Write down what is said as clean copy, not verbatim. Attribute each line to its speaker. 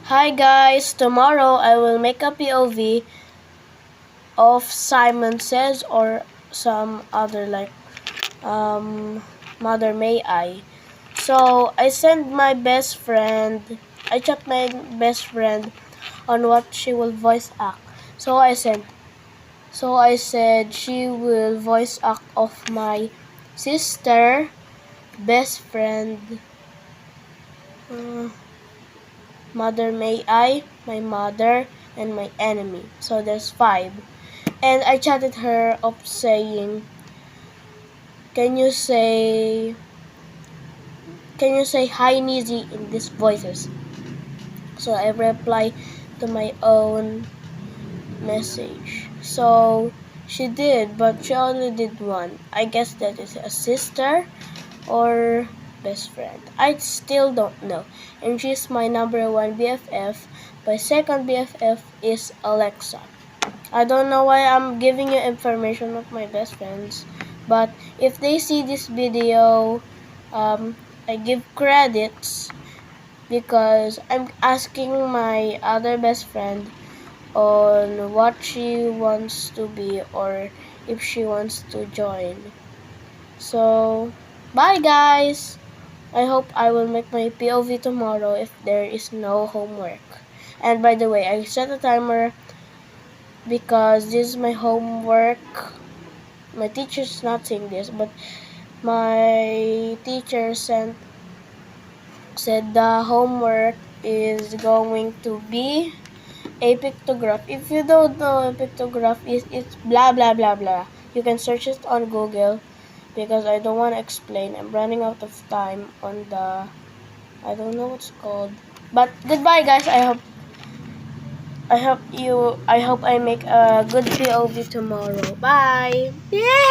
Speaker 1: Hi guys, tomorrow I will make a POV of Simon Says or some other like Mother May I. So I sent my best friend, I chat my best friend on what she will voice act. So I said she will voice act of my sister, best friend, Mother May I, my mother, and my enemy. So there's 5. And I chatted her up saying, can you say hi Nizzy in these voices? So I reply to my own message. So she did, but she only did one. I guess that is a sister or best friend. I still don't know. And she's my number 1 BFF. My second BFF is Alexa. I don't know why I'm giving you information of my best friends, but if they see this video, I give credits because I'm asking my other best friend on what she wants to be or if she wants to join. So, bye guys! I hope I will make my POV tomorrow if there is no homework. And by the way, I set a timer because this is my homework. My teacher's not saying this, but my teacher said the homework is going to be a pictograph. If you don't know a pictograph is, it's blah blah blah blah. You can search it on Google because I don't want to explain. I'm running out of time on the, I don't know what's called. But goodbye guys. I hope I make a good POV tomorrow. Bye. Yeah.